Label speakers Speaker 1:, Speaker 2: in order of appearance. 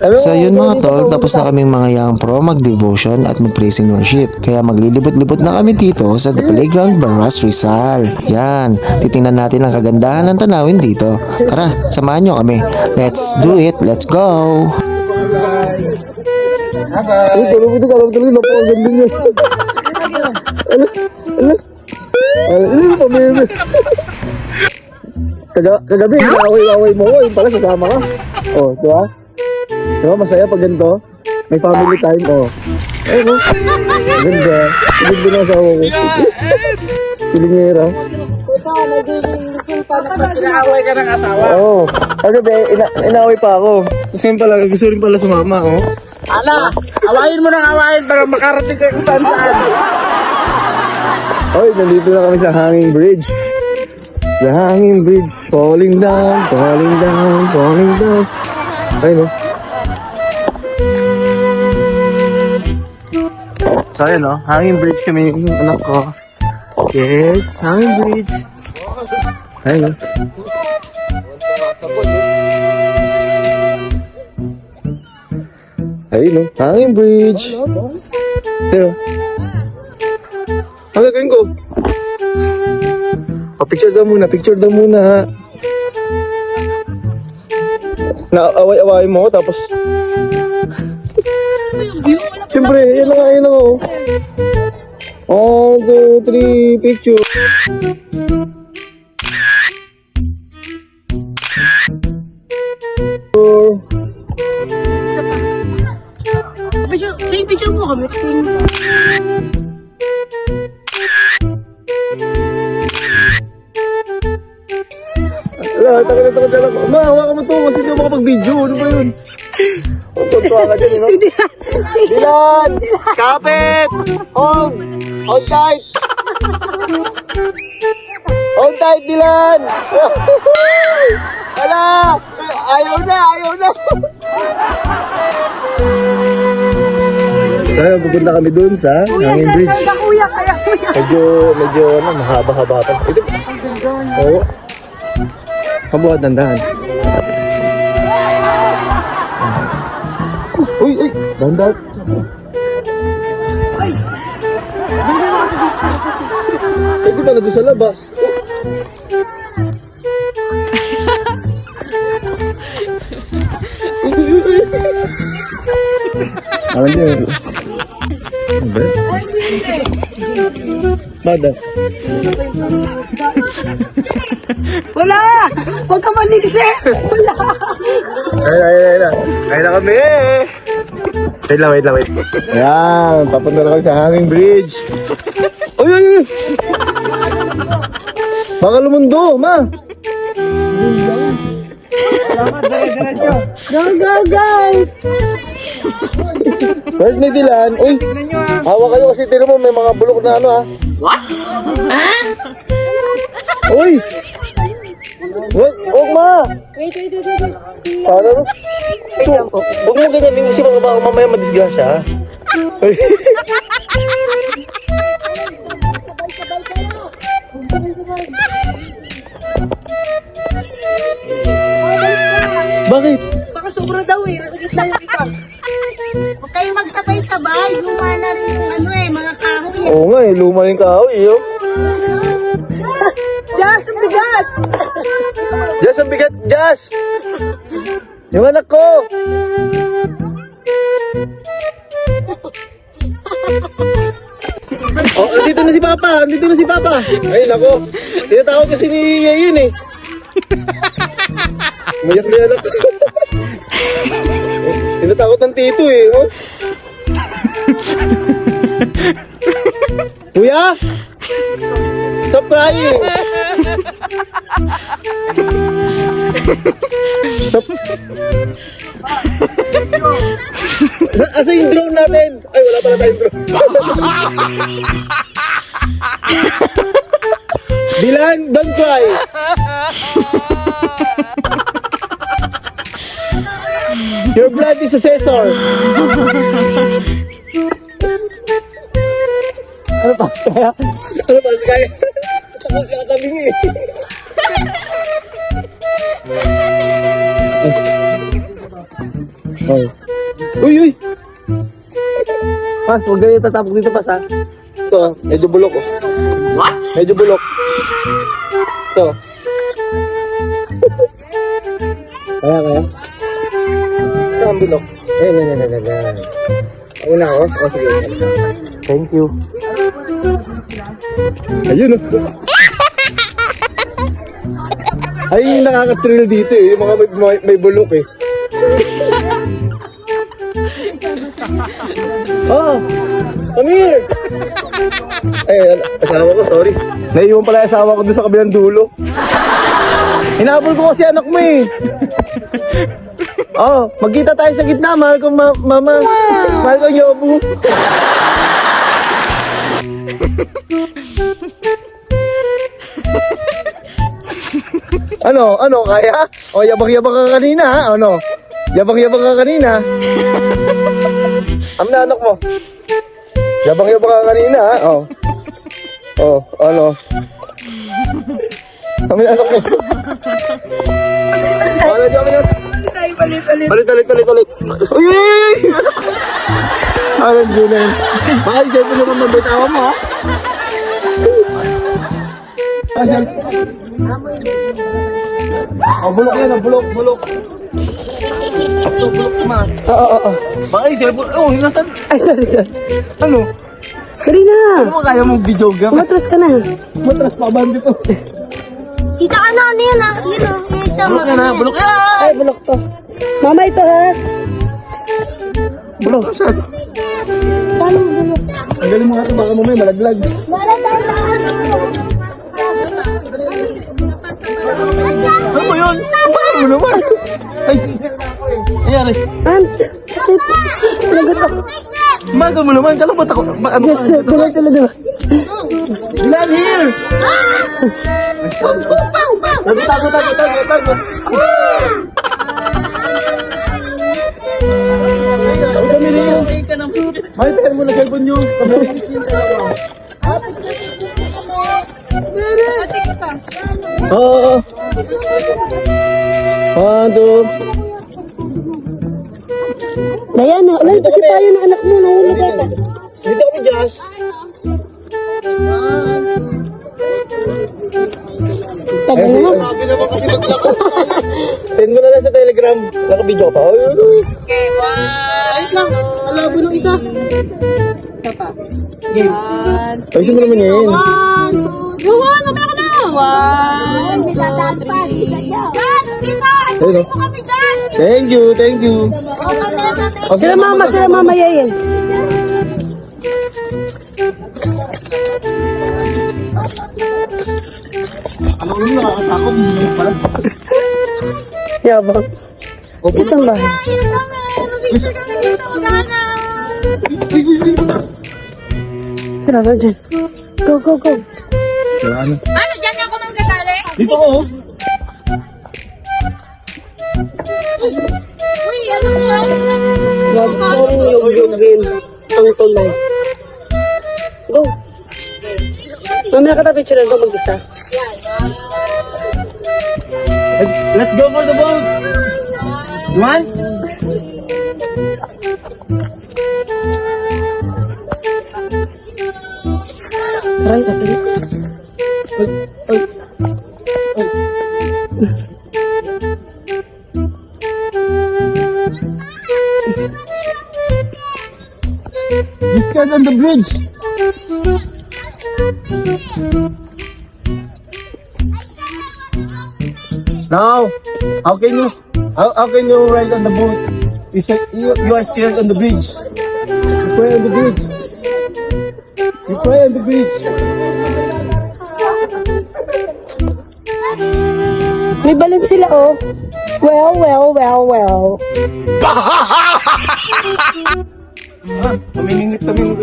Speaker 1: So yun mga tol, tapos na kaming mga young pro mag-devotion at mag-praise and worship. Kaya maglilibot-libot na kami dito sa The Playground Barras Rizal. Yan, titingnan natin ang kagandahan ng tanawin dito. Tara, samahan nyo kami. Let's do it, let's go!
Speaker 2: Uy, tulog ito, napakaganda niya. Ano pamilya? Kagabi, inaway-away mo ko, yung pala sasama ka. Oh, diba? Diba, masaya pag ganito? May family time, oh. Ayun, oh. Ganda. Ganda na asawa ko. Pilingera.
Speaker 3: Inaaway ka ng asawa.
Speaker 2: Oo. Kagabi, inaway pa ako. Kasi yun pala, gusto rin pala sumama, oh.
Speaker 3: Ala, awayin mo ng awayin para makarating ka kung saan saan.
Speaker 2: Oy, nandito na kami sa Hanging Bridge. The Hanging Bridge, falling down, falling down, falling down. Ayun, oh. So, ayun, oh. Hanging Bridge kami yung anak ko. Yes, Hanging Bridge. Ayun, oh. Ayun, oh. Hanging Bridge. Ayun, oh. Ano gagawin ko? Oh, picture daw muna, picture daw muna. Naaway-away mo, tapos... Siyempre, yan na nga, yan na nga. 1, 2, 3, picture.
Speaker 4: Same picture mo kami.
Speaker 2: Wala, takot na lang. Ma, hawa ka mo to kasi hindi ako makapag-video. Ano ba yun? Tutuwa ka dyan, no? Dilan! Kapit! Hold! Hold tight! Hold tight, Dilan! Wala! Ayaw na! Ayaw na! So, pupunta kami dun sa Hanging Bridge.
Speaker 4: Kuya, kaya kuya.
Speaker 2: Medyo, mahaba-haba pa. Ito. Oo. Kabuhat ng dahan. Uy, uy! Dandat! Ay! Di pala doon sa labas. Ano yun? Ano? Bada?
Speaker 4: Wala! Huwag ka manigsi! Wala!
Speaker 2: Ayun na kami! Wait lang. Ayan, papunta na kami sa Hanging Bridge. Uy! Baka lumundo, ma!
Speaker 4: Go!
Speaker 2: Where's may Dilan? Uy! Hawa kayo kasi tiro mo, may mga bulok na ano, ha?
Speaker 4: What?
Speaker 2: Uy! Wag ma!
Speaker 4: Wait.
Speaker 2: Paano? Huwag mo ganyan kasi baka mamaya madisgrasya, ha? Uy! Bakit?
Speaker 4: Baka sobra daw eh. Nakikita yung ikaw. Huwag kayo magsabay-sabay. Luma na rin yung mga kahoy.
Speaker 2: Oo nga eh, luma yung kahoy, yo.
Speaker 4: Josh, ang bigat!
Speaker 2: Jazz, ang bigat, Jazz! Yung anak ko! Oh, andito na si Papa! Ay, nako! Tinatawag kasi ni Yayin eh. Mayak na anak. Tinatawag ng tito eh. Oh. Kuya! Stop crying! Stop! Asa yung drone natin? Ay, wala pala tayong drone. Dilan, don't cry! Your blood is a Caesar! Ano pa kaya? Ano pa kaya? Nakakabing eh. Oh. Uy, uy! Pas, huwag ganyan tatapok dito, Pas, ha? Ito, medyo bulok, oh.
Speaker 3: What?
Speaker 2: Medyo bulok. Ito. Kaya? Saan bulok? Ayan. Una ako? O, sige. Thank you. Ayun, oh. Ay, yung nakaka-thrill dito eh. Yung mga may bulok eh. Oh, come here! Asawa ko, sorry. Naiiwan pala yung asawa ko doon sa kabilang dulo. Hinabol ko kasi anak mo eh. Oh, magkita tayo sa gitna, mahal ko mama. Mahal ko yobu. Ano, kaya? O, yabang-yabang ka kanina, ha? Ano? Yabang-yabang ka kanina. Ang anak mo. Yabang-yabang ka kanina, ha? Oh, ano? Ang anak mo. Palit. Uy! Alam dyan na yun. Baka isip mo naman mabitawa mo, ha? Oh, bulok yan, bulok. Ito, bulok naman. Oo. Baka isip mo, nasan?
Speaker 5: Ay, sorry.
Speaker 2: Ano?
Speaker 5: Karina!
Speaker 2: Ano mo kaya mong videograph?
Speaker 5: Matras ka na.
Speaker 2: Matras pa, bandi to.
Speaker 4: Kita ka na, ano yun ah? Yun oh, yung isa
Speaker 2: Bulok yan, ha? Bulok yan!
Speaker 5: Ay, bulok to. Mama, ito ha.
Speaker 2: Bulok.
Speaker 4: Paano mo bulok?
Speaker 2: Ang galing mo nga ito, baka mamaya malaglag. Ano mo yun? Ano mo naman? Ay, nangyari.
Speaker 5: Aunt! Talaga to.
Speaker 2: Maga mo naman, kalabot ako. Ano ka?
Speaker 5: Tuloy talaga.
Speaker 2: Glenn, here! Tago. Ay, kami rin. May tayo mo na cellphone nyo. Oo. 1, 2.
Speaker 5: Dayan, alay, kasi tayo ng anak mo. Nahuli ka pa.
Speaker 2: Dito kami, Josh.
Speaker 5: Tagal naman.
Speaker 2: Send mo na lang sa Telegram. Naka-video ka pa.
Speaker 4: Okay, one, two,
Speaker 5: Alabo ng isa.
Speaker 2: Ayusin mo naman yan.
Speaker 4: one, two, one, mamaya ka na. One, two, three. Josh, dito!
Speaker 2: Ayun, oh.
Speaker 4: Ito kami, Josh!
Speaker 2: Thank you.
Speaker 4: Oh,
Speaker 5: Sila mama yayin.
Speaker 2: Ano ko yung nakakatakot?
Speaker 5: Yabang. Itong ba?
Speaker 4: Picture kami dito, Gana!
Speaker 5: Tara, dyan. Go.
Speaker 2: Ano?
Speaker 4: Ano, dyan ako nang kasali?
Speaker 2: Dito ko.
Speaker 4: Uy, ano yan?
Speaker 5: Wag kong yugin ang tulay. Go. Mamaya ka na picture ko mag-isa.
Speaker 2: Let's go for the boat. You want?
Speaker 5: Right, okay.
Speaker 2: Discard on the bridge. Now, how can you ride on the boat? You are still on the bridge. You pray on the bridge. You pray on the bridge.
Speaker 5: May balon sila, oh. Well.
Speaker 2: Tuminingit kami ng